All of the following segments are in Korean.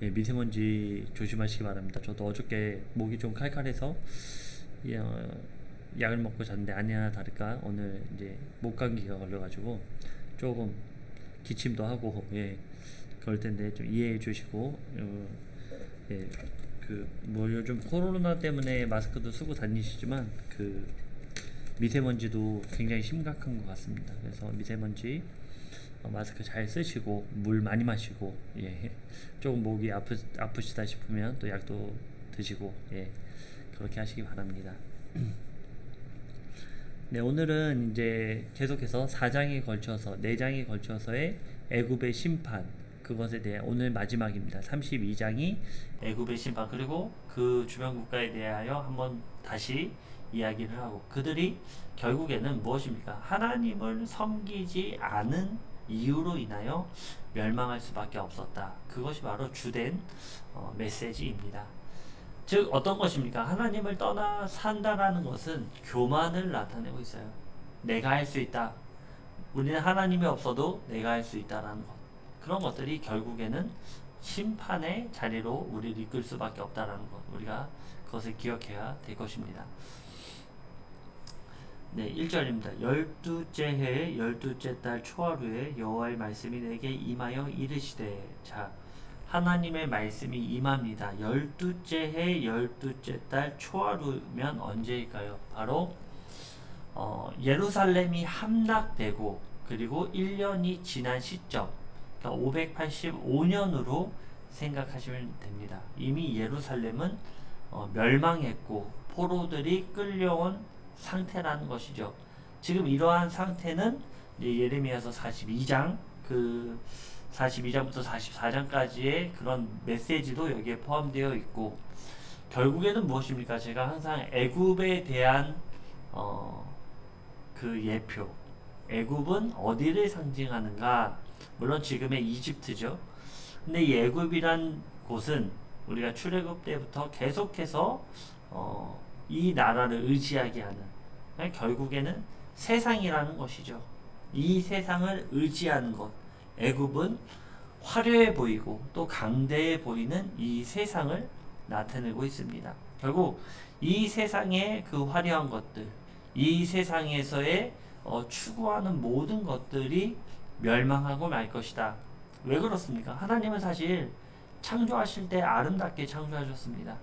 예, 미세먼지 조심하시기 바랍니다. 저도 어저께 목이 좀 칼칼해서 예, 약을 먹고 잤는데 아니나 다를까 오늘 이제 목 감기가 걸려가지고 조금 기침도 하고 그럴 텐데 좀 이해해 주시고 예, 뭐 요즘 코로나 때문에 마스크도 쓰고 다니시지만 미세먼지도 굉장히 심각한 것 같습니다. 그래서 미세먼지 마스크 잘 쓰시고 물 많이 마시고 조금 목이 아프시다 싶으면 또 약도 드시고 그렇게 하시기 바랍니다. 네, 오늘은 이제 계속해서 4장에 걸쳐서 4장에 걸쳐서의 애굽의 심판 그것에 대해 오늘 마지막입니다. 32장이 애굽의 심판 그리고 그 주변 국가에 대하여 한번 다시 이야기를 하고 그들이 결국에는 무엇입니까? 하나님을 섬기지 않은 이유로 인하여 멸망할 수밖에 없었다. 그것이 바로 주된 메시지입니다. 즉 어떤 것입니까? 하나님을 떠나 산다라는 것은 교만을 나타내고 있어요. 내가 할 수 있다. 우리는 하나님이 없어도 내가 할 수 있다라는 것. 그런 것들이 결국에는 심판의 자리로 우리를 이끌 수밖에 없다라는 것. 우리가 그것을 기억해야 될 것입니다. 네, 1절입니다. 12째 해 12째 달 초하루에 여호와의 말씀이 내게 임하여 이르시되 자 하나님의 말씀이 임합니다. 12째 해 12째 달 초하루면 언제일까요? 바로 예루살렘이 함락되고 그리고 1년이 지난 시점 그러니까 585년으로 생각하시면 됩니다. 이미 예루살렘은 멸망했고 포로들이 끌려온 상태라는 것이죠. 지금 이러한 상태는 예레미야서 42장 42장부터 44장까지의 그런 메시지도 여기에 포함되어 있고 결국에는 무엇입니까? 제가 항상 애굽에 대한 그 예표 애굽은 어디를 상징하는가? 물론 지금의 이집트죠. 근데 이 애굽이란 곳은 우리가 출애굽 때부터 계속해서 이 나라를 의지하게 하는 결국에는 세상이라는 것이죠. 이 세상을 의지하는 것 애굽은 화려해 보이고 또 강대해 보이는 이 세상을 나타내고 있습니다. 결국 이 세상의 그 화려한 것들 이 세상에서의 추구하는 모든 것들이 멸망하고 말 것이다. 왜 그렇습니까? 하나님은 사실 창조하실 때 아름답게 창조하셨습니다.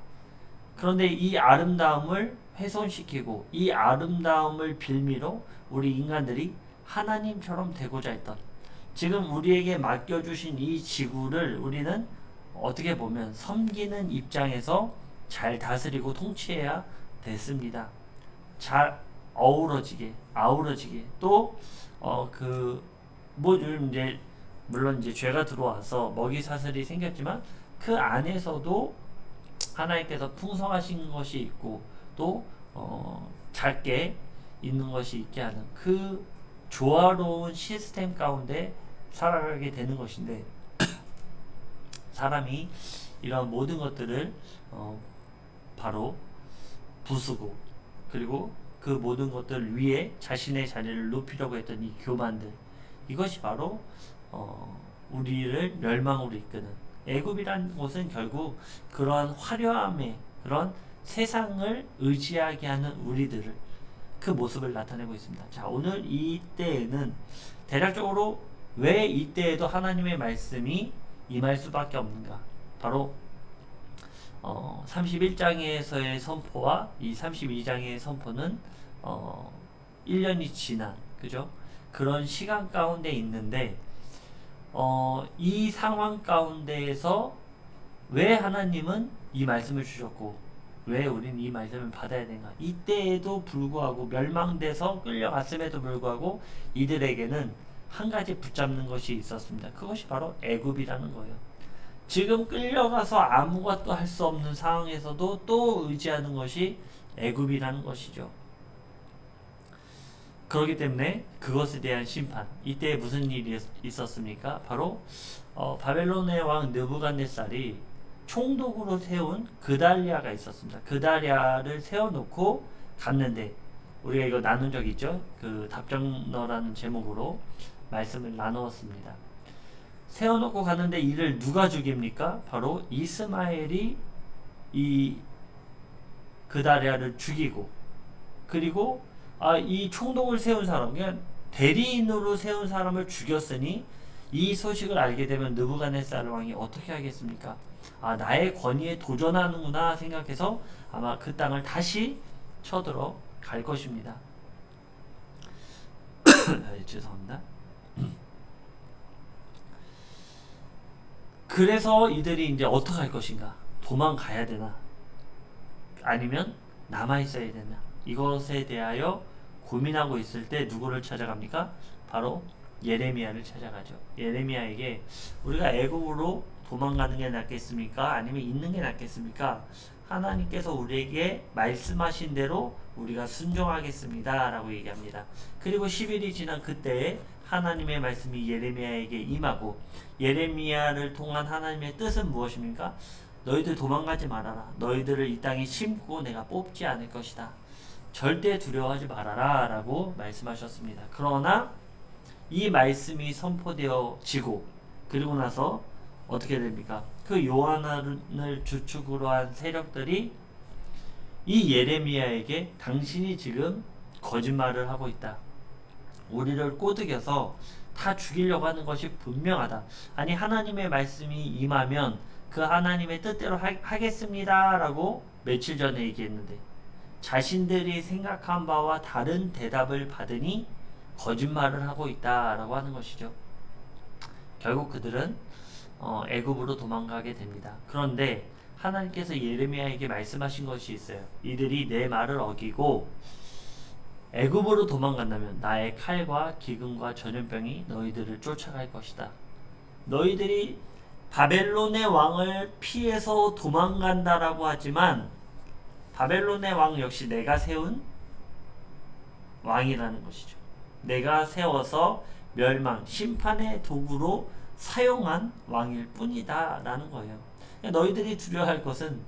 그런데 이 아름다움을 훼손시키고 이 아름다움을 빌미로 우리 인간들이 하나님처럼 되고자 했던 지금 우리에게 맡겨주신 이 지구를 우리는 어떻게 보면 섬기는 입장에서 잘 다스리고 통치해야 됐습니다. 잘 아우러지게 또 요즘 이제 물론 이제 죄가 들어와서 먹이 사슬이 생겼지만 그 안에서도 하나님께서 풍성하신 것이 있고 또 작게 있는 것이 있게 하는 그 조화로운 시스템 가운데 살아가게 되는 것인데 사람이 이런 모든 것들을 바로 부수고 그리고 그 모든 것들 위에 자신의 자리를 높이려고 했던 이 교만들 이것이 바로 우리를 멸망으로 이끄는 애굽이란 곳은 결국 그러한 화려함의 그런 세상을 의지하게 하는 우리들을 그 모습을 나타내고 있습니다. 자, 오늘 이때에는 대략적으로 왜 이때에도 하나님의 말씀이 임할 수밖에 없는가? 바로 31장에서의 선포와 이 32장의 선포는 1년이 지난 그죠? 그런 시간 가운데 있는데 이 상황 가운데에서 왜 하나님은 이 말씀을 주셨고 왜 우리는 이 말씀을 받아야 되는가? 이때에도 불구하고 멸망돼서 끌려갔음에도 불구하고 이들에게는 한 가지 붙잡는 것이 있었습니다. 그것이 바로 애굽이라는 거예요. 지금 끌려가서 아무것도 할 수 없는 상황에서도 또 의지하는 것이 애굽이라는 것이죠. 그렇기 때문에 그것에 대한 심판 이때 무슨 일이 있었습니까? 바로 바벨론의 왕 느부갓네살이 총독으로 세운 그달리아가 있었습니다. 그달리아를 세워놓고 갔는데 우리가 이거 나눈 적 있죠? 그 답정너라는 제목으로 말씀을 나누었습니다. 세워놓고 가는데 이를 누가 죽입니까? 바로 이스마엘이 이 그다리아를 죽이고, 그리고 이 총독을 세운 사람, 그냥 대리인으로 세운 사람을 죽였으니 이 소식을 알게 되면 느부갓네살 왕이 어떻게 하겠습니까? 나의 권위에 도전하는구나 생각해서 아마 그 땅을 다시 쳐들어 갈 것입니다. 죄송합니다. 그래서 이들이 이제 어떻게 할 것인가? 도망가야 되나? 아니면 남아있어야 되나? 이것에 대하여 고민하고 있을 때 누구를 찾아갑니까? 바로 예레미야를 찾아가죠. 예레미야에게 우리가 애굽으로 도망가는 게 낫겠습니까? 아니면 있는 게 낫겠습니까? 하나님께서 우리에게 말씀하신 대로 우리가 순종하겠습니다 라고 얘기합니다. 그리고 10일이 지난 그때에 하나님의 말씀이 예레미야에게 임하고, 예레미야를 통한 하나님의 뜻은 무엇입니까? 너희들 도망가지 말아라. 너희들을 이 땅에 심고 내가 뽑지 않을 것이다. 절대 두려워하지 말아라 라고 말씀하셨습니다. 그러나 이 말씀이 선포되어지고, 그리고 나서 어떻게 됩니까? 그 요한을 주축으로 한 세력들이 이 예레미야에게 당신이 지금 거짓말을 하고 있다. 우리를 꼬드겨서 다 죽이려고 하는 것이 분명하다. 아니 하나님의 말씀이 임하면 그 하나님의 뜻대로 하겠습니다 라고 며칠 전에 얘기했는데 자신들이 생각한 바와 다른 대답을 받으니 거짓말을 하고 있다라고 하는 것이죠. 결국 그들은 애굽으로 도망가게 됩니다. 그런데 하나님께서 예레미야에게 말씀하신 것이 있어요. 이들이 내 말을 어기고 애굽으로 도망간다면 나의 칼과 기근과 전염병이 너희들을 쫓아갈 것이다. 너희들이 바벨론의 왕을 피해서 도망간다라고 하지만 바벨론의 왕 역시 내가 세운 왕이라는 것이죠. 내가 세워서 멸망, 심판의 도구로 사용한 왕일 뿐이다 라는 거예요. 너희들이 두려워할 것은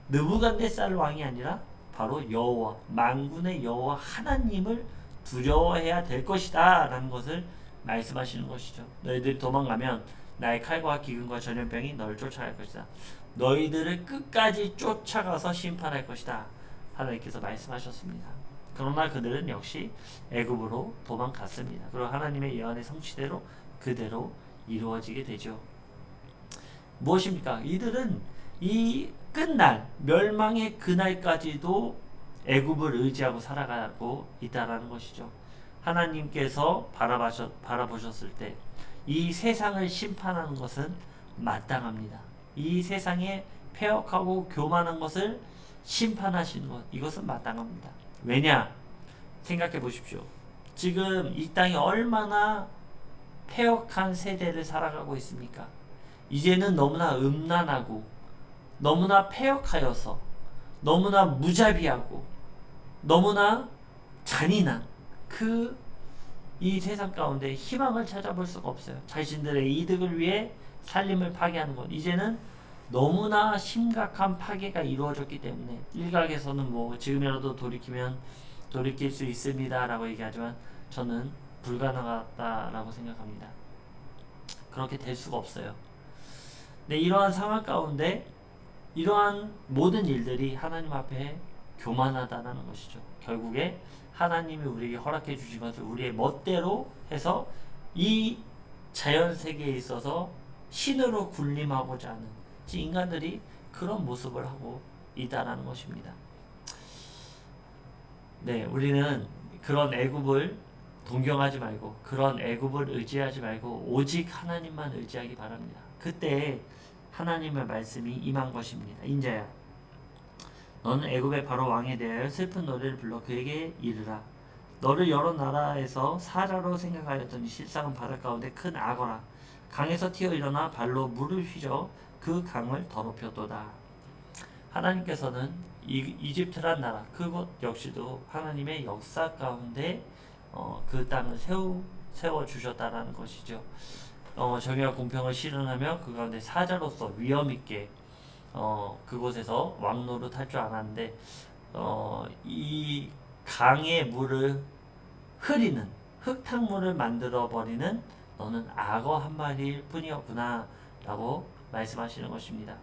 느부갓네살 왕이 아니라 바로 여호와, 만군의 여호와 하나님을 두려워해야 될 것이다 라는 것을 말씀하시는 것이죠. 너희들이 도망가면 나의 칼과 기근과 전염병이 너를 쫓아갈 것이다. 너희들을 끝까지 쫓아가서 심판할 것이다. 하나님께서 말씀하셨습니다. 그러나 그들은 역시 애굽으로 도망갔습니다. 그리고 하나님의 예언의 성취대로 그대로 이루어지게 되죠. 무엇입니까? 이들은 이 끝날 멸망의 그날까지도 애굽을 의지하고 살아가고 있다라는 것이죠. 하나님께서 바라보셨을 때 이 세상을 심판하는 것은 마땅합니다. 이 세상에 폐역하고 교만한 것을 심판하시는 것, 이것은 마땅합니다. 왜냐? 생각해 보십시오. 지금 이 땅이 얼마나 폐역한 세대를 살아가고 있습니까? 이제는 너무나 음란하고 너무나 폐역하여서 너무나 무자비하고 너무나 잔인한 이 세상 가운데 희망을 찾아볼 수가 없어요. 자신들의 이득을 위해 살림을 파괴하는 것, 이제는 너무나 심각한 파괴가 이루어졌기 때문에 일각에서는 지금이라도 돌이키면 돌이킬 수 있습니다 라고 얘기하지만 저는 불가능하다라고 생각합니다. 그렇게 될 수가 없어요. 네, 이러한 상황 가운데 이러한 모든 일들이 하나님 앞에 교만하다는 것이죠. 결국에 하나님이 우리에게 허락해 주신 것을 우리의 멋대로 해서 이 자연세계에 있어서 신으로 군림하고자 하는 인간들이 그런 모습을 하고 있다는 것입니다. 네, 우리는 그런 애굽을 동경하지 말고 그런 애굽을 의지하지 말고 오직 하나님만 의지하기 바랍니다. 그때 하나님의 말씀이 임한 것입니다. 인자야, 너는 애굽의 바로 왕에 대하여 슬픈 노래를 불러 그에게 이르라. 너를 여러 나라에서 사자로 생각하였더니 실상은 바다 가운데 큰 악어라. 강에서 튀어 일어나 발로 물을 휘저 그 강을 더럽혔도다. 하나님께서는 이집트란 나라, 그곳 역시도 하나님의 역사 가운데 그 땅을 세워주셨다라는 것이죠. 정의와 공평을 실현하며 그 가운데 사자로서 위험있게 그곳에서 왕노릇 할 줄 알았는데 이 강의 물을 흐리는 흙탕물을 만들어 버리는 너는 악어 한 마리일 뿐이었구나 라고 말씀하시는 것입니다.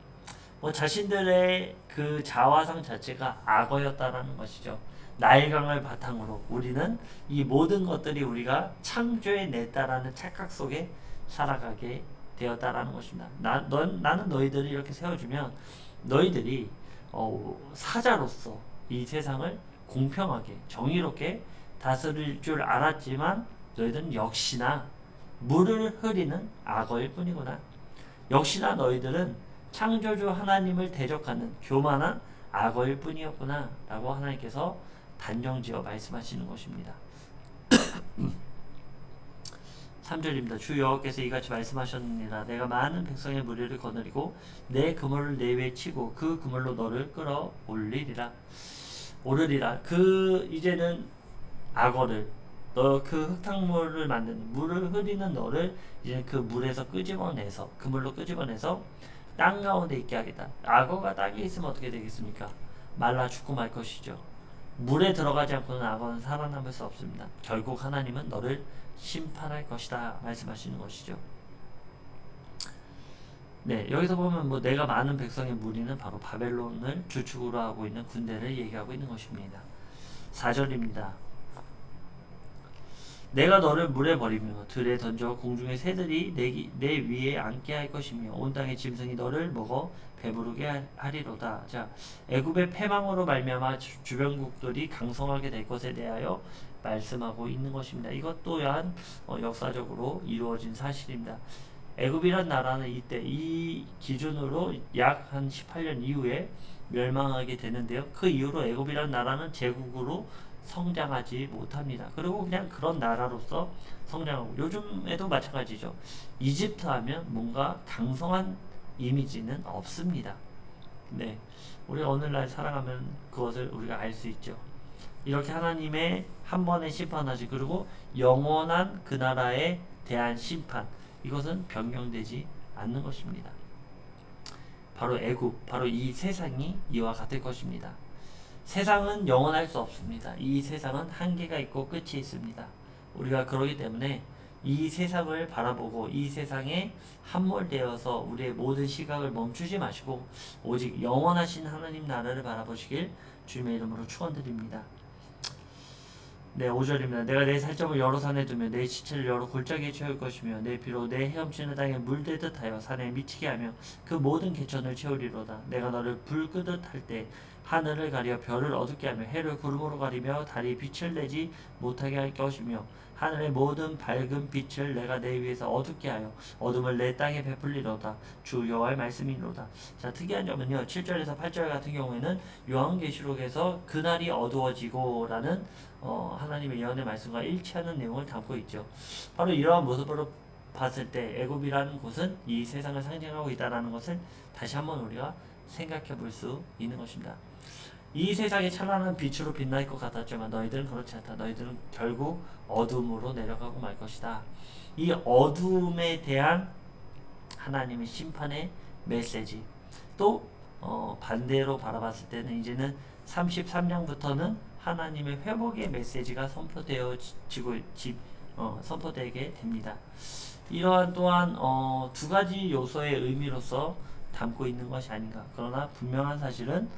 뭐 자신들의 그 자화상 자체가 악어였다라는 것이죠. 나일강을 바탕으로 우리는 이 모든 것들이 우리가 창조해냈다라는 착각 속에 살아가게 되었다라는 것입니다. 나는 너희들을 이렇게 세워주면 너희들이 사자로서 이 세상을 공평하게 정의롭게 다스릴 줄 알았지만 너희들은 역시나 물을 흐리는 악어일 뿐이구나. 역시나 너희들은 창조주 하나님을 대적하는 교만한 악어일 뿐이었구나 라고 하나님께서 단정지어 말씀하시는 것입니다. 3절입니다. 주 여호와께서 이같이 말씀하셨느니라. 내가 많은 백성의 무리를 거느리고 내 그물을 내 위에 치고 그 그물로 너를 끌어올리리라. 오르리라. 이제는 악어를 너 그 흙탕물을 만드는 물을 흐리는 너를 이제 그 물에서 끄집어내서 그물로 끄집어내서 땅 가운데 있게 하겠다. 악어가 땅에 있으면 어떻게 되겠습니까? 말라 죽고 말 것이죠. 물에 들어가지 않고는 악어는 살아남을 수 없습니다. 결국 하나님은 너를 심판할 것이다 말씀하시는 것이죠. 네, 여기서 보면 뭐 내가 많은 백성의 무리는 바로 바벨론을 주축으로 하고 있는 군대를 얘기하고 있는 것입니다. 4절입니다. 내가 너를 물에 버리며 들에 던져 공중의 새들이 내 위에 앉게 할 것이며 온 땅의 짐승이 너를 먹어 배부르게 하리로다. 자, 애굽의 패망으로 말미암아 주변국들이 강성하게 될 것에 대하여 말씀하고 있는 것입니다. 이것 또한 역사적으로 이루어진 사실입니다. 애굽이란 나라는 이때 이 기준으로 약 한 18년 이후에 멸망하게 되는데요. 그 이후로 애굽이란 나라는 제국으로 성장하지 못합니다. 그리고 그냥 그런 나라로서 성장하고 요즘에도 마찬가지죠. 이집트 하면 뭔가 강성한 이미지는 없습니다. 네, 우리가 오늘날 살아가면 그것을 우리가 알 수 있죠. 이렇게 하나님의 한 번의 심판하지 그리고 영원한 그 나라에 대한 심판 이것은 변경되지 않는 것입니다. 바로 애굽, 바로 이 세상이 이와 같을 것입니다. 세상은 영원할 수 없습니다. 이 세상은 한계가 있고 끝이 있습니다. 우리가 그러기 때문에 이 세상을 바라보고 이 세상에 함몰되어서 우리의 모든 시각을 멈추지 마시고 오직 영원하신 하나님 나라를 바라보시길 주님의 이름으로 축원드립니다. 네, 5절입니다. 내가 내 살점을 여러 산에 두며 내 시체를 여러 골짜기에 채울 것이며 내 피로 내 헤엄치는 땅에 물대듯 하여 산에 미치게 하며 그 모든 개천을 채우리로다. 내가 너를 불 끄듯 할 때 하늘을 가려 별을 어둡게 하며 해를 구름으로 가리며 달이 빛을 내지 못하게 할 것이며 하늘의 모든 밝은 빛을 내가 내 위에서 어둡게 하여 어둠을 내 땅에 베풀리로다. 주 여호와의 말씀이로다. 자, 특이한 점은요. 7절에서 8절 같은 경우에는 요한계시록에서 그날이 어두워지고 라는 하나님의 예언의 말씀과 일치하는 내용을 담고 있죠. 바로 이러한 모습으로 봤을 때 애굽이라는 곳은 이 세상을 상징하고 있다는 것을 다시 한번 우리가 생각해 볼 수 있는 것입니다. 이 세상에 찬란한 빛으로 빛날 것 같았지만 너희들은 그렇지 않다. 너희들은 결국 어둠으로 내려가고 말 것이다. 이 어둠에 대한 하나님의 심판의 메시지 또 반대로 바라봤을 때는 이제는 33장부터는 하나님의 회복의 메시지가 선포되게 됩니다. 이러한 또한 두 가지 요소의 의미로서 담고 있는 것이 아닌가. 그러나 분명한 사실은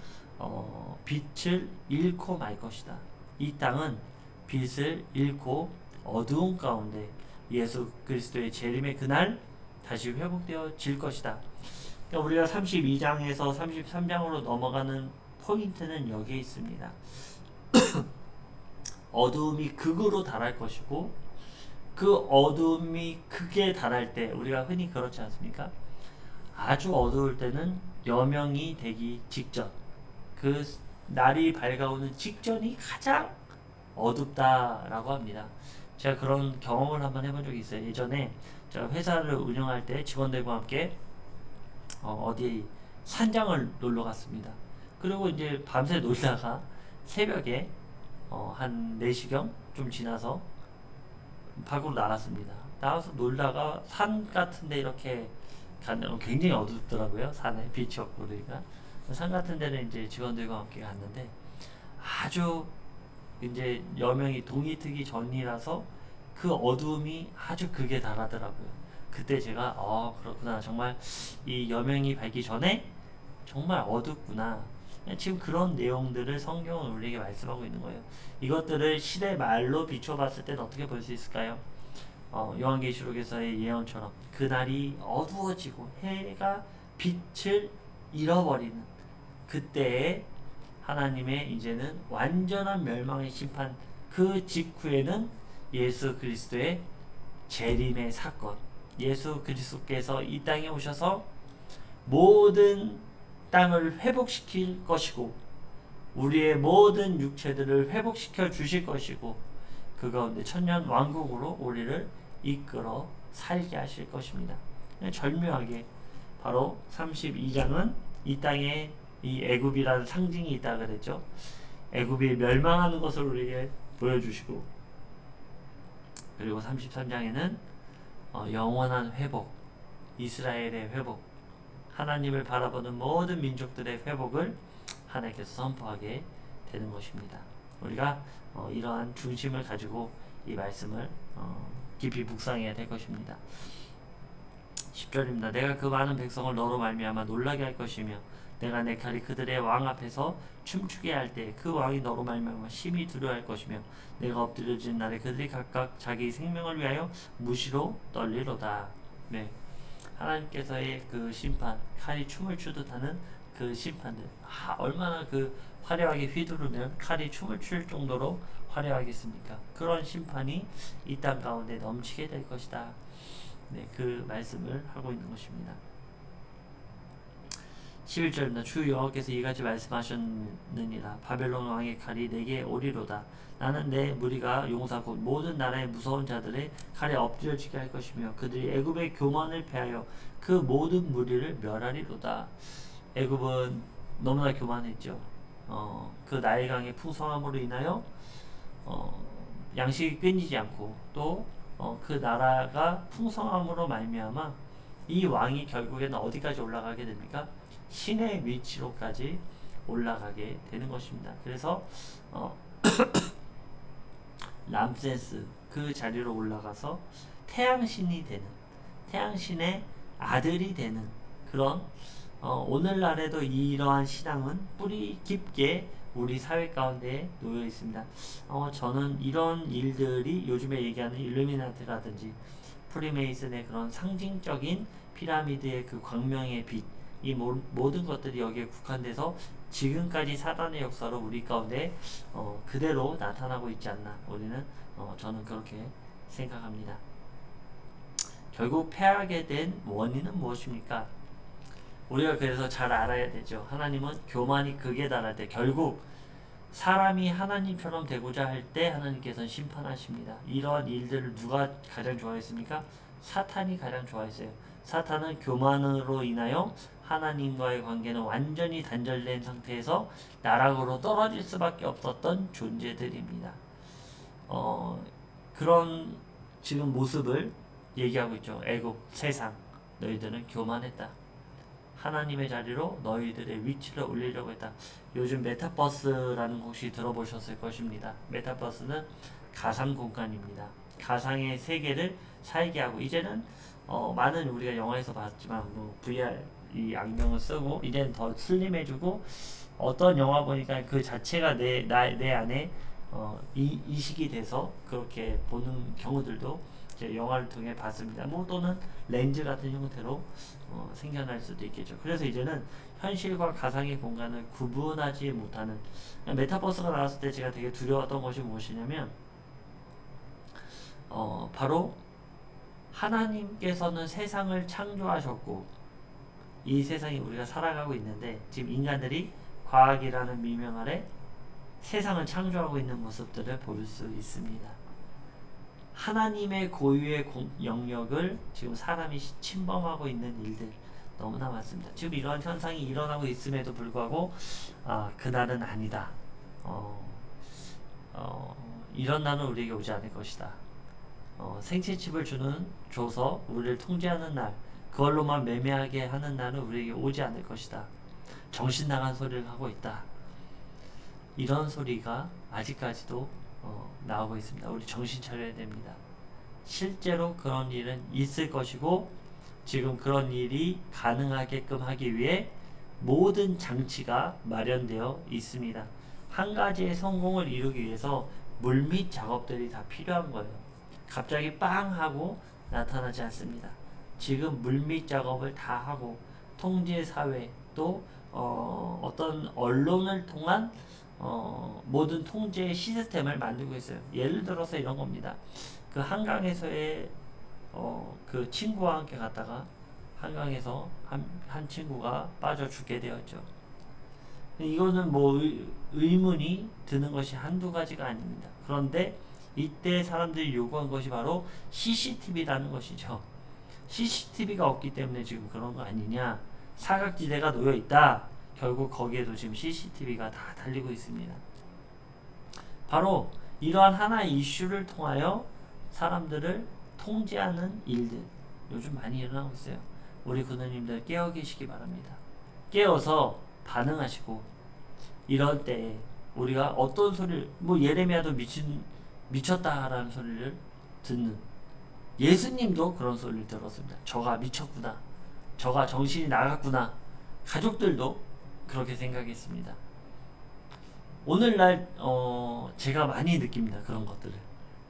빛을 잃고 말 것이다. 이 땅은 빛을 잃고 어두운 가운데 예수 그리스도의 재림의 그날 다시 회복되어질 것이다. 그러니까 우리가 32장에서 33장으로 넘어가는 포인트는 여기에 있습니다. 어두움이 극으로 달할 것이고 그 어두움이 극에 달할 때 우리가 흔히 그렇지 않습니까? 아주 어두울 때는 여명이 되기 직전 그 날이 밝아오는 직전이 가장 어둡다라고 합니다. 제가 그런 경험을 한번 해본 적이 있어요. 예전에 제가 회사를 운영할 때 직원들과 함께 어디 산장을 놀러 갔습니다. 그리고 이제 밤새 놀다가 새벽에 한 4시경 좀 지나서 밖으로 나갔습니다. 나가서 놀다가 산 같은데 이렇게 갔는데 굉장히 어둡더라고요. 산에 빛이 없고 그러니까 산 같은 데는 이제 직원들과 함께 갔는데 아주 이제 여명이 동이 트기 전이라서 그 어두움이 아주 극에 달하더라고요. 그때 제가 그렇구나, 정말 이 여명이 밝기 전에 정말 어둡구나. 지금 그런 내용들을 성경은 우리에게 말씀하고 있는 거예요. 이것들을 시대 말로 비춰봤을 때는 어떻게 볼 수 있을까요? 요한계시록에서의 예언처럼 그날이 어두워지고 해가 빛을 잃어버리는 그때에 하나님의 이제는 완전한 멸망의 심판, 그 직후에는 예수 그리스도의 재림의 사건, 예수 그리스도께서 이 땅에 오셔서 모든 땅을 회복시킬 것이고 우리의 모든 육체들을 회복시켜 주실 것이고 그 가운데 천년 왕국으로 우리를 이끌어 살게 하실 것입니다. 절묘하게 바로 32장은 이 땅에 이 애굽이라는 상징이 있다 그랬죠. 애굽이 멸망하는 것을 우리에게 보여주시고, 그리고 33장에는 영원한 회복, 이스라엘의 회복, 하나님을 바라보는 모든 민족들의 회복을 하나님께서 선포하게 되는 것입니다. 우리가 이러한 중심을 가지고 이 말씀을 깊이 묵상해야 될 것입니다. 10절입니다. 내가 그 많은 백성을 너로 말미암아 놀라게 할 것이며 내가 내 칼이 그들의 왕 앞에서 춤추게 할 때 그 왕이 너로 말미암아 심히 두려워할 것이며 내가 엎드려진 날에 그들이 각각 자기 생명을 위하여 무시로 떨리로다. 네, 하나님께서의 그 심판, 칼이 춤을 추듯 하는 그 심판들, 얼마나 그 화려하게 휘두르면 칼이 춤을 출 정도로 화려하겠습니까? 그런 심판이 이 땅 가운데 넘치게 될 것이다. 네, 그 말씀을 하고 있는 것입니다. 11절입니다. 주 여호와께서 이같이 말씀하셨느니라. 바벨론 왕의 칼이 내게 오리로다. 나는 내 무리가 용사 곧 모든 나라의 무서운 자들의 칼에 엎드려지게 할 것이며 그들이 애굽의 교만을 패하여 그 모든 무리를 멸하리로다. 애굽은 너무나 교만했죠. 그 나일강의 풍성함으로 인하여 양식이 끊이지 않고 또 그 나라가 풍성함으로 말미암아 이 왕이 결국에는 어디까지 올라가게 됩니까? 신의 위치로까지 올라가게 되는 것입니다. 그래서 람세스 그 자리로 올라가서 태양신이 되는, 태양신의 아들이 되는 그런 오늘날에도 이러한 신앙은 뿌리 깊게 우리 사회 가운데 놓여 있습니다. 저는 이런 일들이 요즘에 얘기하는 일루미나티라든지 프리메이슨의 그런 상징적인 피라미드의 그 광명의 빛, 이 모든 것들이 여기에 국한돼서 지금까지 사단의 역사로 우리 가운데 그대로 나타나고 있지 않나, 우리는 저는 그렇게 생각합니다. 결국 패하게 된 원인은 무엇입니까? 우리가 그래서 잘 알아야 되죠. 하나님은 교만이 극에 달할 때, 결국 사람이 하나님처럼 되고자 할 때 하나님께서는 심판하십니다. 이러한 일들을 누가 가장 좋아했습니까? 사탄이 가장 좋아했어요. 사탄은 교만으로 인하여 하나님과의 관계는 완전히 단절된 상태에서 나락으로 떨어질 수밖에 없었던 존재들입니다. 그런 지금 모습을 얘기하고 있죠. 애굽, 세상, 너희들은 교만했다. 하나님의 자리로 너희들의 위치를 올리려고 했다. 요즘 메타버스라는 거 혹시 들어보셨을 것입니다. 메타버스는 가상 공간입니다. 가상의 세계를 살게 하고, 이제는 많은 우리가 영화에서 봤지만 VR 이 안경을 쓰고 이제는 더 슬림해지고, 어떤 영화 보니까 그 자체가 내 안에 이식이 돼서 그렇게 보는 경우들도 제 영화를 통해 봤습니다. 또는 렌즈 같은 형태로 생겨날 수도 있겠죠. 그래서 이제는 현실과 가상의 공간을 구분하지 못하는, 메타버스가 나왔을 때 제가 되게 두려웠던 것이 무엇이냐면 바로 하나님께서는 세상을 창조하셨고 이 세상에 우리가 살아가고 있는데 지금 인간들이 과학이라는 미명 아래 세상을 창조하고 있는 모습들을 볼 수 있습니다. 하나님의 고유의 영역을 지금 사람이 침범하고 있는 일들 너무나 많습니다. 지금 이러한 현상이 일어나고 있음에도 불구하고 그날은 아니다. 이런 날은 우리에게 오지 않을 것이다. 생체칩을 줘서 우리를 통제하는 날, 그걸로만 매매하게 하는 날은 우리에게 오지 않을 것이다. 정신 나간 소리를 하고 있다. 이런 소리가 아직까지도 나오고 있습니다. 우리 정신 차려야 됩니다. 실제로 그런 일은 있을 것이고 지금 그런 일이 가능하게끔 하기 위해 모든 장치가 마련되어 있습니다. 한 가지의 성공을 이루기 위해서 물밑 작업들이 다 필요한 거예요. 갑자기 빵 하고 나타나지 않습니다. 지금 물밑 작업을 다 하고 통제 사회 또 어떤 언론을 통한 모든 통제 시스템을 만들고 있어요. 예를 들어서 이런 겁니다. 그 한강에서의 그 친구와 함께 갔다가 한강에서 한 친구가 빠져 죽게 되었죠. 이거는 뭐 의문이 드는 것이 한두 가지가 아닙니다. 그런데 이때 사람들이 요구한 것이 바로 CCTV라는 것이죠. CCTV가 없기 때문에 지금 그런 거 아니냐. 사각지대가 놓여 있다. 결국 거기에도 지금 CCTV가 다 달리고 있습니다. 바로 이러한 하나의 이슈를 통하여 사람들을 통제하는 일들 요즘 많이 일어나고 있어요. 우리 군우님들 깨어 계시기 바랍니다. 깨어서 반응하시고 이럴 때 우리가 어떤 소리를 뭐 예레미야도 미쳤다라는 소리를 듣는 예수님도 그런 소리를 들었습니다. 저가 미쳤구나. 저가 정신이 나갔구나. 가족들도 그렇게 생각했습니다. 오늘날 제가 많이 느낍니다. 그런 것들을.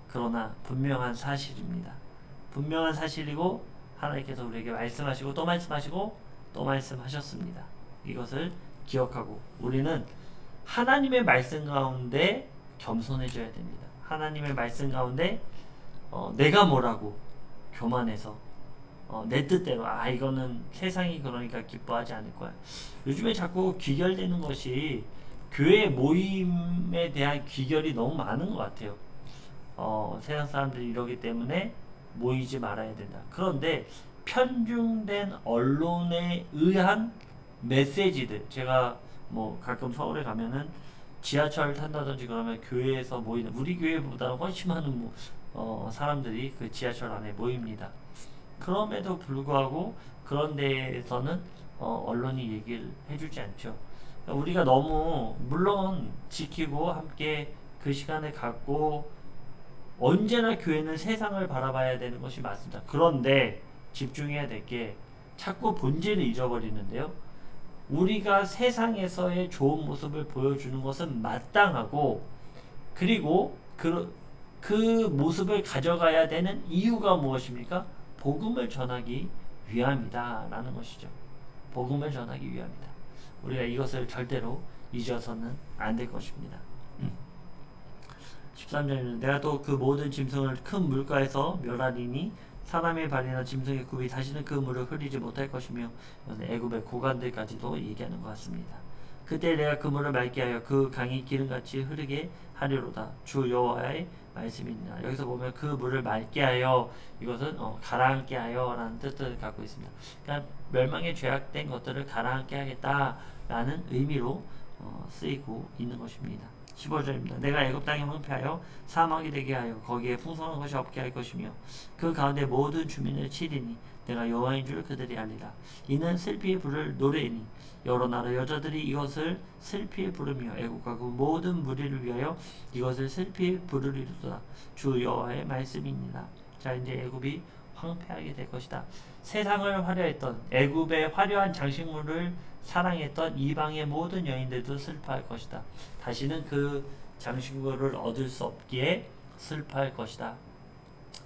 그러나 분명한 사실입니다. 분명한 사실이고 하나님께서 우리에게 말씀하시고 또 말씀하시고 또 말씀하셨습니다. 이것을 기억하고 우리는 하나님의 말씀 가운데 겸손해져야 됩니다. 하나님의 말씀 가운데 내가 뭐라고 교만해서 내 뜻대로 이거는 세상이 그러니까 기뻐하지 않을 거야. 요즘에 자꾸 귀결되는 것이 교회 모임에 대한 귀결이 너무 많은 것 같아요. 세상 사람들이 이러기 때문에 모이지 말아야 된다. 그런데 편중된 언론에 의한 메시지들 제가 뭐 가끔 서울에 가면은 지하철 탄다든지 그러면 교회에서 모이는 우리 교회보다 훨씬 많은 사람들이 그 지하철 안에 모입니다. 그럼에도 불구하고 그런 데에서는 언론이 얘기를 해주지 않죠. 그러니까 우리가 너무 물론 지키고 함께 그 시간을 갖고 언제나 교회는 세상을 바라봐야 되는 것이 맞습니다. 그런데 집중해야 될 게 자꾸 본질을 잊어버리는데요. 우리가 세상에서의 좋은 모습을 보여주는 것은 마땅하고 그리고 그 모습을 가져가야 되는 이유가 무엇입니까? 복음을 전하기 위함이다 라는 것이죠. 복음을 전하기 위함이다. 우리가 이것을 절대로 잊어서는 안 될 것입니다. 13절에는 내가 또 그 모든 짐승을 큰 물가에서 멸하리니 사람의 발이나 짐승의 굽이 다시는 그 물을 흐리지 못할 것이며 애굽의 고관들까지도 얘기하는 것 같습니다. 그때 내가 그 물을 맑게 하여 그 강이 기름같이 흐르게 하리로다. 주 여호와의 말씀이니라. 여기서 보면 그 물을 맑게 하여 이것은 가라앉게 하여 라는 뜻을 갖고 있습니다. 그러니까 멸망에 죄악된 것들을 가라앉게 하겠다라는 의미로 쓰이고 있는 것입니다. 15절입니다. 내가 애굽 땅에 황폐하여 사막이 되게 하여 거기에 풍성한 것이 없게 할 것이며 그 가운데 모든 주민을 치리니 내가 여호와인 줄 그들이 알리라. 이는 슬피의 불을 노래이니 여러 나라 여자들이 이것을 슬피의 부르며 애국과 그 모든 무리를 위하여 이것을 슬피의 부르리로다. 주 여호와의 말씀이니라. 자, 이제 애굽이 황폐하게 될 것이다. 세상을 화려했던 애굽의 화려한 장식물을 사랑했던 이방의 모든 여인들도 슬퍼할 것이다. 다시는 그 장식물을 얻을 수 없기에 슬퍼할 것이다.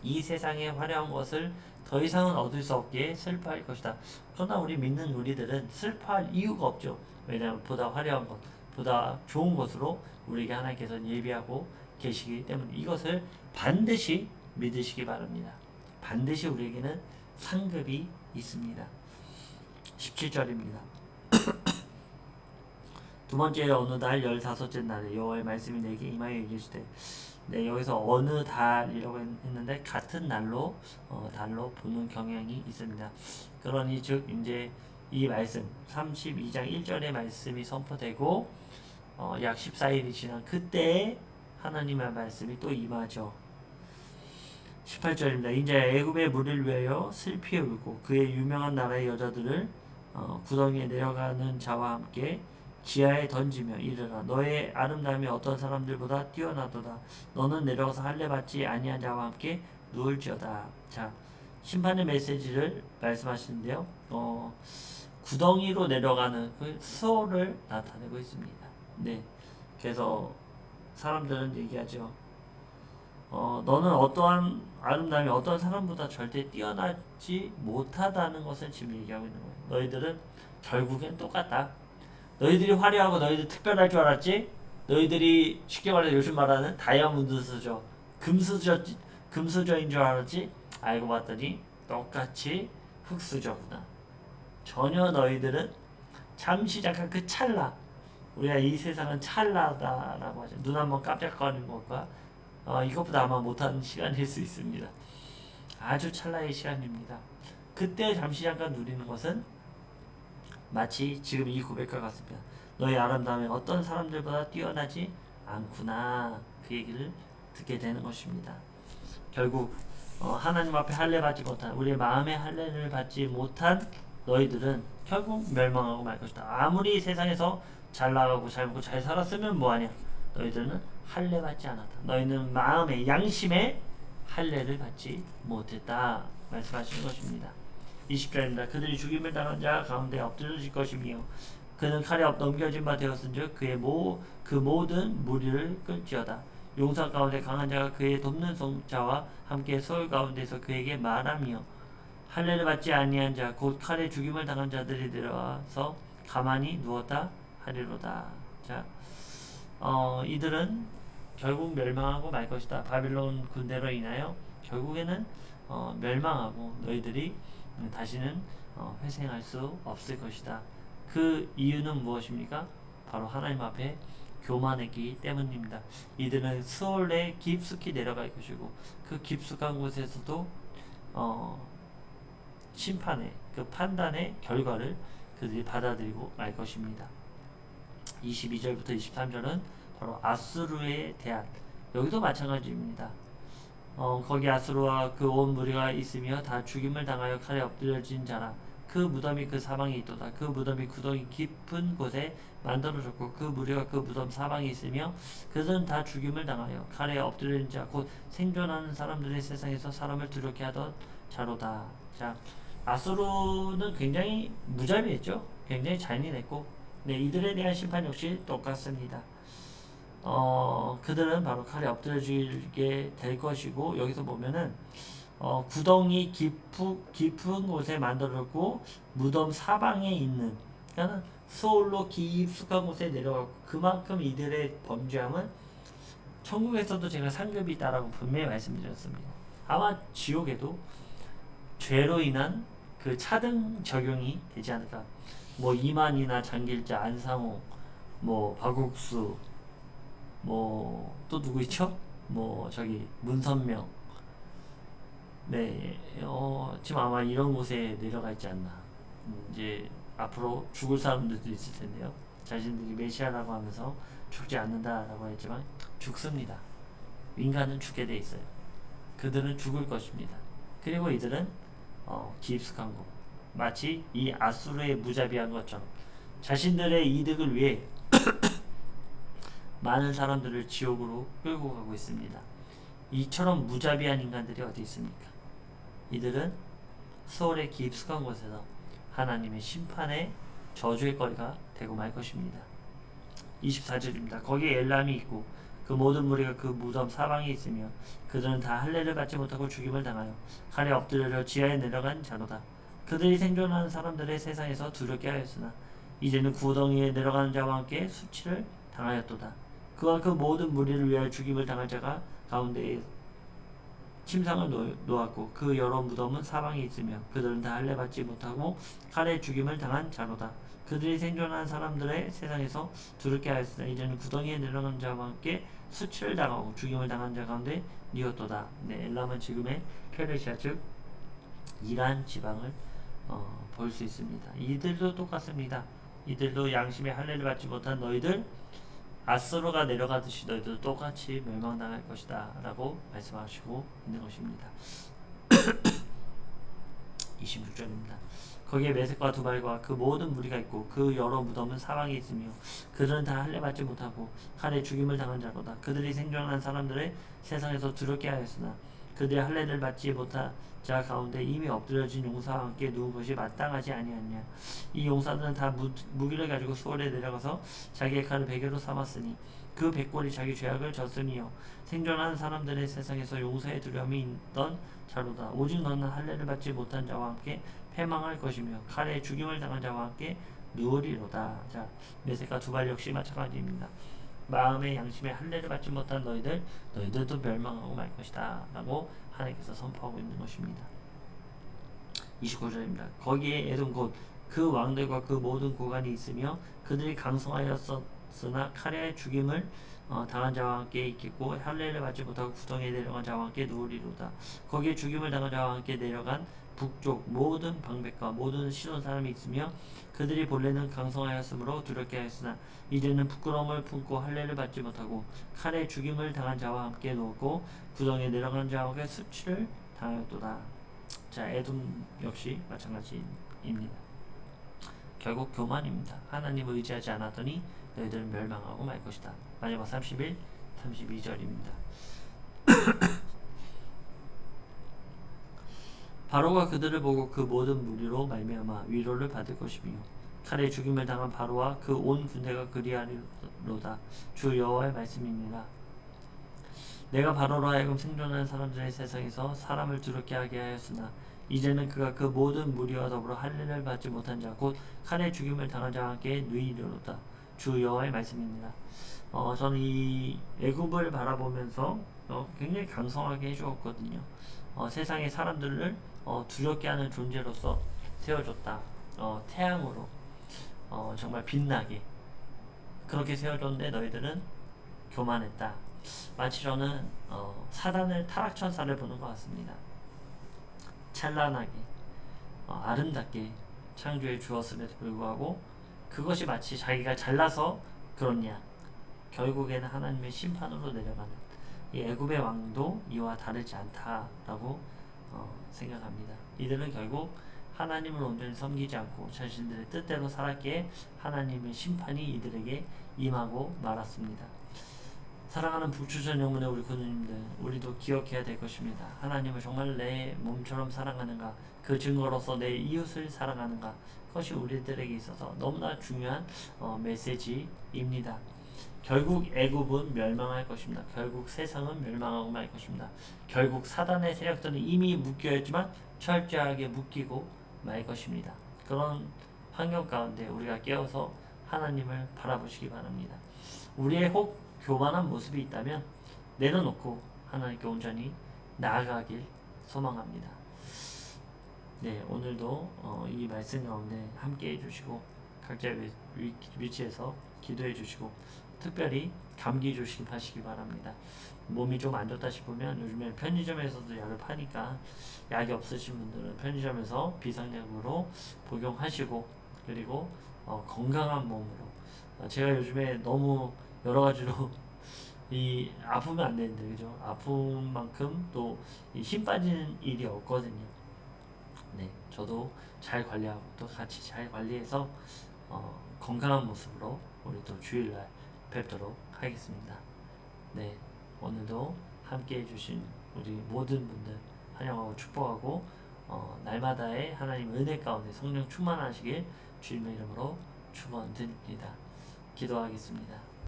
이 세상의 화려한 것을 더 이상은 얻을 수 없기에 슬퍼할 것이다. 그러나 우리 믿는 우리들은 슬퍼할 이유가 없죠. 왜냐하면 보다 화려한 것, 보다 좋은 것으로 우리에게 하나님께서 예비하고 계시기 때문에 이것을 반드시 믿으시기 바랍니다. 반드시 우리에게는 상급이 있습니다. 17절입니다. 두 번째 어느 날 15째 날에 여호와의 말씀이 내게 임하여 이르시되 네, 여기서 어느 달이라고 했는데 같은 날로 달로 보는 경향이 있습니다. 그러니 즉 이제 이 말씀 32장 1절의 말씀이 선포되고 약 14일이 지난 그때 하나님의 말씀이 또 임하죠. 18절입니다. 이제 애굽의 무리를 위하여 슬피 울고 그의 유명한 나라의 여자들을 구덩이에 내려가는 자와 함께 지하에 던지며 이르라. 너의 아름다움이 어떤 사람들보다 뛰어나도다. 너는 내려가서 할례 받지 아니한 자와 함께 누울지어다. 자, 심판의 메시지를 말씀하시는데요. 구덩이로 내려가는 그 수호를 나타내고 있습니다. 네, 그래서 사람들은 얘기하죠. 너는 어떠한 아름다움이 어떤 사람보다 절대 뛰어나지 못하다는 것을 지금 얘기하고 있는 거예요. 너희들은 결국엔 똑같다. 너희들이 화려하고 너희들 특별할 줄 알았지? 너희들이 쉽게 말해 요즘 말하는 다이아몬드 수저, 금수저인 줄 알았지? 알고 봤더니 똑같이 흙수저구나. 전혀 너희들은 잠시 잠깐 그 찰나, 우리가 이 세상은 찰나다라고 하죠. 눈 한번 깜짝거리는 것과 이것보다 아마 못한 시간일 수 있습니다. 아주 찰나의 시간입니다. 그때 잠시 잠깐 누리는 것은 마치 지금 이 고백과 같습니다. 너의 아름다움이 어떤 사람들보다 뛰어나지 않구나. 그 얘기를 듣게 되는 것입니다. 결국 하나님 앞에 할례 받지 못한, 우리의 마음의 할례를 받지 못한 너희들은 결국 멸망하고 말 것이다. 아무리 세상에서 잘 나가고 잘 먹고 잘 살았으면 뭐하냐? 너희들은 할례 받지 않았다. 너희는 마음의 양심의 할례를 받지 못했다. 말씀하시는 것입니다. 20절입니다. 그들이 죽임을 당한 자 가운데 엎드려질 것이며 그는 칼에 넘겨진 바 되었은즉 그 모든 무리를 끌지어다. 용사 가운데 강한 자가 그의 돕는 자와 함께 소울 가운데서 그에게 말하며 할례를 받지 아니한 자 곧 칼에 죽임을 당한 자들이 들어와서 가만히 누웠다 하리로다. 자, 이들은 결국 멸망하고 말 것이다. 바빌론 군대로 인하여 결국에는 멸망하고 너희들이 다시는 회생할 수 없을 것이다. 그 이유는 무엇입니까? 바로 하나님 앞에 교만했기 때문입니다. 이들은 수월에 깊숙이 내려갈 것이고 그 깊숙한 곳에서도 심판의 그 판단의 결과를 그들이 받아들이고 말 것입니다. 22절부터 23절은 바로 아수르에 대한, 여기도 마찬가지입니다. 거기 아수르와 그 온 무리가 있으며 다 죽임을 당하여 칼에 엎드려진 자라. 그 무덤이 그 사방에 있도다. 그 무덤이 구덩이 깊은 곳에 만들어졌고 그 무리가 그 무덤 사방에 있으며 그들은 다 죽임을 당하여 칼에 엎드려진 자 곧 생존하는 사람들의 세상에서 사람을 두렵게 하던 자로다. 자, 아수르는 굉장히 무자비했죠. 굉장히 잔인했고, 네, 이들에 대한 심판 역시 똑같습니다. 그들은 바로 칼에 엎드려지게 될 것이고, 여기서 보면은 구덩이 깊은 곳에 만들었고 무덤 사방에 있는, 그러니까 수올로 깊숙한 곳에 내려가고, 그만큼 이들의 범죄함은 천국에서도 제가 상급이 있다라고 분명히 말씀드렸습니다. 아마 지옥에도 죄로 인한 그 차등 적용이 되지 않을까. 뭐 이만희나 장길자, 안상호, 뭐 박옥수, 뭐 또 누구 있죠? 뭐 저기 문선명. 네, 지금 아마 이런 곳에 내려가 있지 않나. 이제 앞으로 죽을 사람들도 있을 텐데요. 자신들이 메시아라고 하면서 죽지 않는다라고 했지만 죽습니다. 인간은 죽게 돼 있어요. 그들은 죽을 것입니다. 그리고 이들은 깊숙한 곳, 마치 이 아수르의 무자비한 것처럼 자신들의 이득을 위해 많은 사람들을 지옥으로 끌고 가고 있습니다. 이처럼 무자비한 인간들이 어디 있습니까? 이들은 수월의 깊숙한 곳에서 하나님의 심판의 저주의 거리가 되고 말 것입니다. 24절입니다. 거기에 엘람이 있고 그 모든 무리가 그 무덤 사방에 있으며 그들은 다 할례를 받지 못하고 죽임을 당하여 칼에 엎드려 지하에 내려간 자로다. 그들이 생존하는 사람들의 세상에서 두렵게 하였으나 이제는 구덩이에 내려가는 자와 함께 수치를 당하였도다. 그와 그 모든 무리를 위하여 죽임을 당할 자가 가운데에 침상을 놓았고 그 여러 무덤은 사방에 있으며 그들은 다 할례 받지 못하고 칼에 죽임을 당한 자로다. 그들이 생존한 사람들의 세상에서 두렵게 하였으나 이제는 구덩이에 내려간 자와 함께 수치를 당하고 죽임을 당한 자 가운데 니었도다. 네, 엘람은 지금의 페르시아 즉 이란 지방을 볼 수 있습니다. 이들도 똑같습니다. 이들도 양심의 할례를 받지 못한 너희들 아수르가 내려가듯이 너희들도 똑같이 멸망당할 것이다 라고 말씀하시고 있는 것입니다. 26절입니다. 거기에 메색과 두발과 그 모든 무리가 있고 그 여러 무덤은 사방에 있으며 그들은 다 할례 받지 못하고 칼에 죽임을 당한 자로다. 그들이 생존한 사람들의 세상에서 두렵게 하였으나 그들의 할례를 받지 못한 자 가운데 이미 엎드려진 용사와 함께 누운 것이 마땅하지 아니하냐. 이 용사들은 다 무기를 가지고 수월에 내려가서 자기의 칼을 베개로 삼았으니 그 백골이 자기 죄악을 졌으니요 생존하는 사람들의 세상에서 용서의 두려움이 있던 자로다. 오직 너는 할례를 받지 못한 자와 함께 패망할 것이며 칼에 죽임을 당한 자와 함께 누우리로다. 자, 메세카 두발 역시 마찬가지입니다. 마음의 양심의 할례를 받지 못한 너희들도 멸망하고 말 것이다 라고 하나님께서 선포하고 있는 것입니다. 29절입니다. 거기에 에돔 곧 그 왕들과 그 모든 고관이 있으며 그들이 강성하였으나 칼에 죽임을 당한 자와 함께 있겠고 할례를 받지 못하고 구덩이에 내려간 자와 함께 누우리로다. 거기에 죽임을 당한 자와 함께 내려간 북쪽 모든 방백과 모든 시돈 사람이 있으며 그들이 본래는 강성하였으므로 두렵게 하였으나 이제는 부끄러움을 품고 할례를 받지 못하고 칼에 죽임을 당한 자와 함께 누웠고 구덩이에 내려간 자와 함께 수치를 당하였도다. 자, 에돔 역시 마찬가지입니다. 결국 교만입니다. 하나님을 의지하지 않았더니 너희들은 멸망하고 말 것이다. 마지막 31, 32절입니다. 바로가 그들을 보고 그 모든 무리로 말미암아 위로를 받을 것이며 칼에 죽임을 당한 바로와 그 온 군대가 그리하리로다. 주 여호와의 말씀입니다. 내가 바로로 하여금 생존하는 사람들의 세상에서 사람을 두렵게 하게 하였으나 이제는 그가 그 모든 무리와 더불어 할례를 받지 못한 자 곧 칼에 죽임을 당한 자와 함께 누이리로다. 주 여호와의 말씀입니다. 저는 이 애굽을 바라보면서 굉장히 강성하게 해주었거든요. 세상의 사람들을 두렵게 하는 존재로서 세워줬다. 태양으로 정말 빛나게 그렇게 세워줬는데 너희들은 교만했다. 마치 저는 사단을 타락천사를 보는 것 같습니다. 찬란하게 아름답게 창조해 주었음에도 불구하고 그것이 마치 자기가 잘나서 그렇냐 결국에는 하나님의 심판으로 내려가는 이 애굽의 왕도 이와 다르지 않다라고 생각합니다. 이들은 결국 하나님을 온전히 섬기지 않고 자신들의 뜻대로 살았기에 하나님의 심판이 이들에게 임하고 말았습니다. 사랑하는 북추천 영문의 우리 군우님들, 우리도 기억해야 될 것입니다. 하나님을 정말 내 몸처럼 사랑하는가, 그 증거로서 내 이웃을 사랑하는가, 그것이 우리들에게 있어서 너무나 중요한 메시지입니다. 결국 애굽은 멸망할 것입니다. 결국 세상은 멸망하고 말 것입니다. 결국 사단의 세력들은 이미 묶여있지만 철저하게 묶이고 말 것입니다. 그런 환경 가운데 우리가 깨어서 하나님을 바라보시기 바랍니다. 우리의 혹 교만한 모습이 있다면 내려놓고 하나님께 온전히 나아가길 소망합니다. 네, 오늘도 이 말씀 가운데 함께 해주시고 각자의 위치에서 기도해 주시고 특별히 감기 조심하시기 바랍니다. 몸이 좀 안 좋다 싶으면 요즘에 편의점에서도 약을 파니까 약이 없으신 분들은 편의점에서 비상약으로 복용하시고 그리고 건강한 몸으로 제가 요즘에 너무 여러 가지로 이 아프면 안 되는데 그죠? 아픈 만큼 또 힘 빠지는 일이 없거든요. 네, 저도 잘 관리하고 또 같이 잘 관리해서 건강한 모습으로 우리 또 주일날 뵙도록 하겠습니다. 네, 오늘도 함께 해주신 우리 모든 분들 환영하고 축복하고 날마다의 하나님 은혜 가운데 성령 충만하시길 주님의 이름으로 축원드립니다. 기도하겠습니다.